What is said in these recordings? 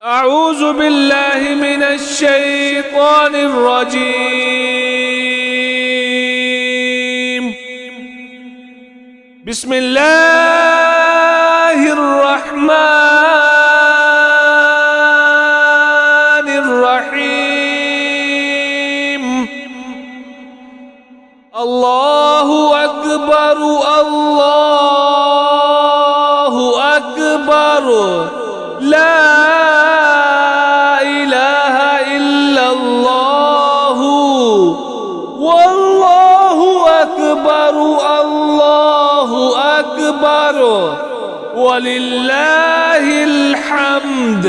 أعوذ بالله من الشيطان الرجيم. بسم الله الرحمن الرحيم. الله أكبر الله أكبر، لا إله إلا الله، والله أكبر الله أكبر، ولله الحمد.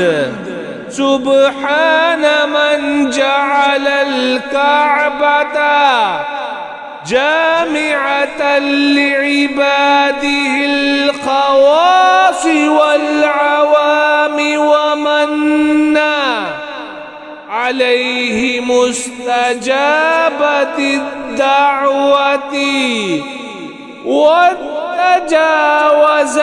سبحان من جعل الكعبة جامعة لعباده الخواص والعوام، ومنّا عليه مستجابة الدعوة، وتجاوز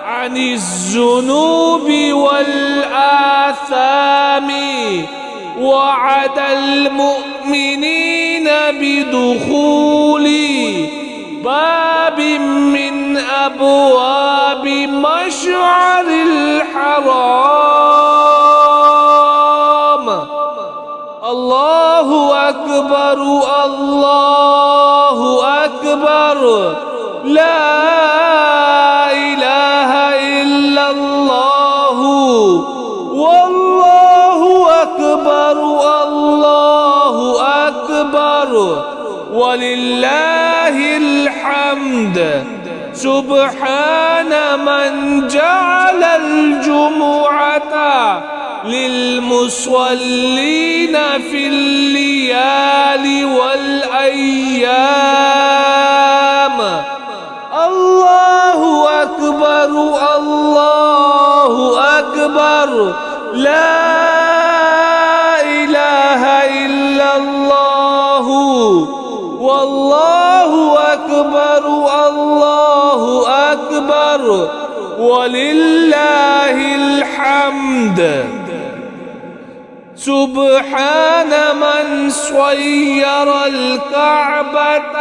عن الذنوب والآثام، وعد المؤمنين بدخول باب من أبواب مشعر الحرام. الله أكبر الله أكبر، لا إله إلا الله، والله أكبر الله أكبر، ولله الحمد. سبحان من جعل الجمعة للمصلين في الليالي والأيام. الله أكبر الله أكبر، لا إله إلا الله، والله أكبر الله أكبر، ولله الحمد. سبحان من صير الكعبة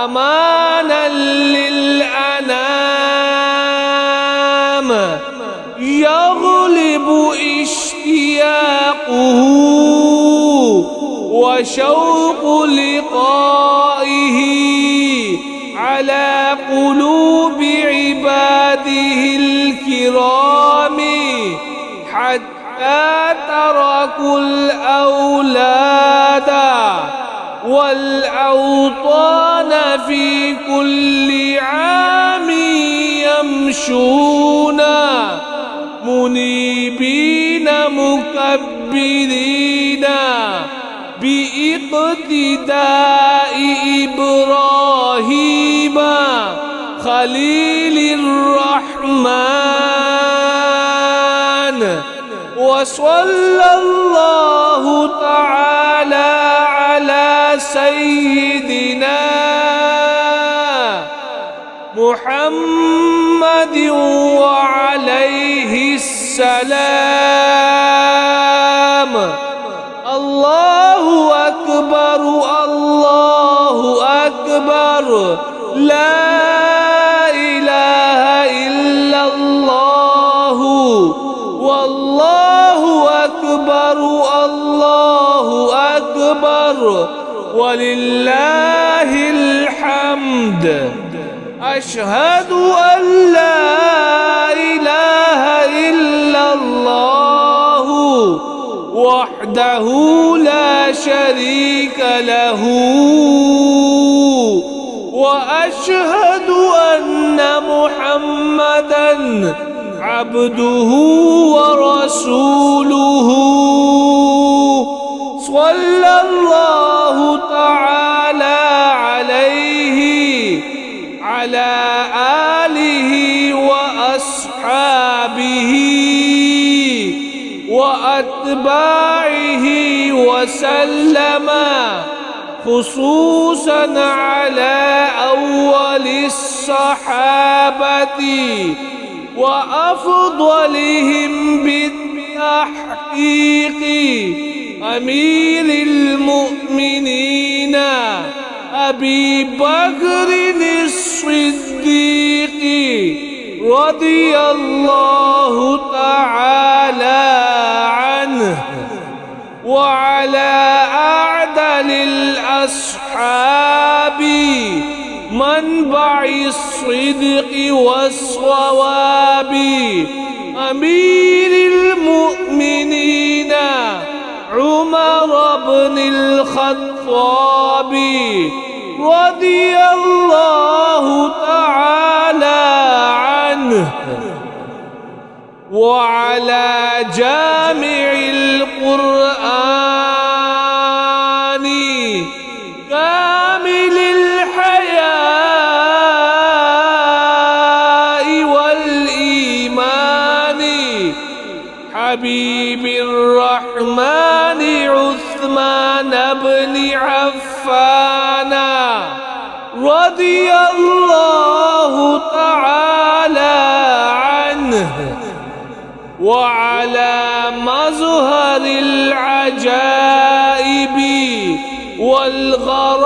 أمانا للأنام، يغلب اشتياقه وشوق لقائه على قلوب عباده الكرام، حتى تركوا الأولاد والأوطان في كل عام، يمشون منيبين مكبرين باقتداء إبراهيم خليل الرحمن. وصلى الله تعالى على سيدنا محمد وعليه السلام. الله أكبر الله أكبر، لا إله إلا الله، والله أكبر الله أكبر، ولله الحمد. أشهد أن لا إله إلا الله وحده لا شريك له، وأشهد أن محمدًا عبده ورسوله. صلى الله تعالى عليه على آله وأصحابه وأتباعه وسلم، خصوصا على أول الصحابة وأفضلهم بالتحقيق أمير المؤمنين أبي بكر الصديق رضي الله تعالى عنه، وعلى أعدل الأصحاب منبع الصدق والصواب أمير المؤمنين عمر بن الخطاب رضي الله تعالى عنه، وعلى جامع القرآن كامل الحياء والإيمان حبيب الرحمن عثمان بن عفان رضي الله تعالى عنه، وعلى مظهر العجائب والغرائب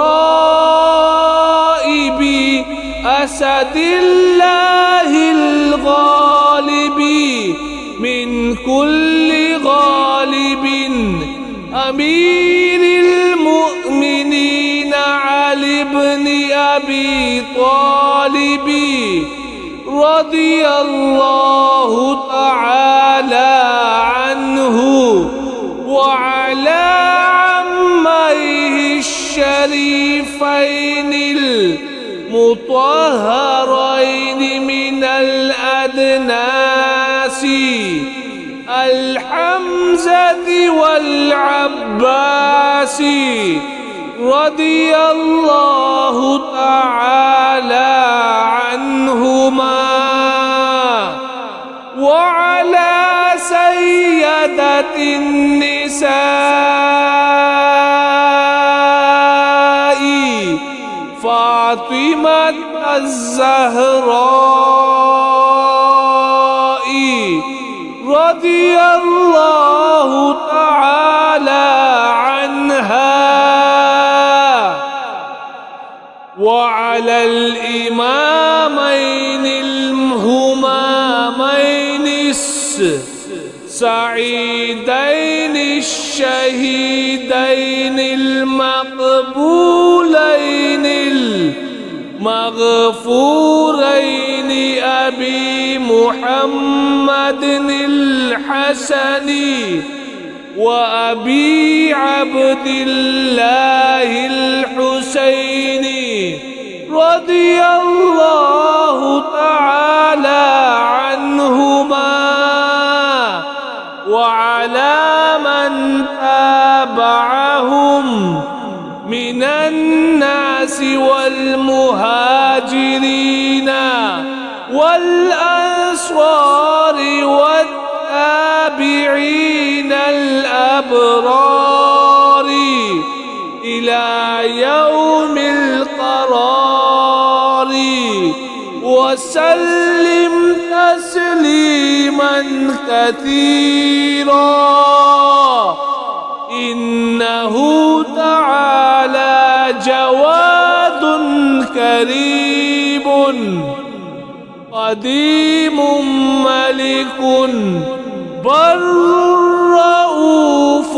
أسد الله الغالب من كل غالب أمير المؤمنين علي بن أبي طالب رضي الله تعالى عنه، وعلى عميه الشريفين المطهرين من الأدناس الحمزة والعباس رضي الله تعالى عنهما، وعلى سيدة النساء فاطمة الزهراء رضي الله تعالى عنها، وعلى الإمامين الهمامين السعيدين الشهيدين المقبولين المغفورين أبي محمد الحسن وأبي عبد الله الحسين رضي الله تعالى عنهما، وعلى من تابعهم من الناس والمهاجرين والأنصار والتابعين الأبرار إلى يوم القرار، وسلم تسليما كثيرا. إنه تعالى جواد كريم قديم ملك بر رؤوف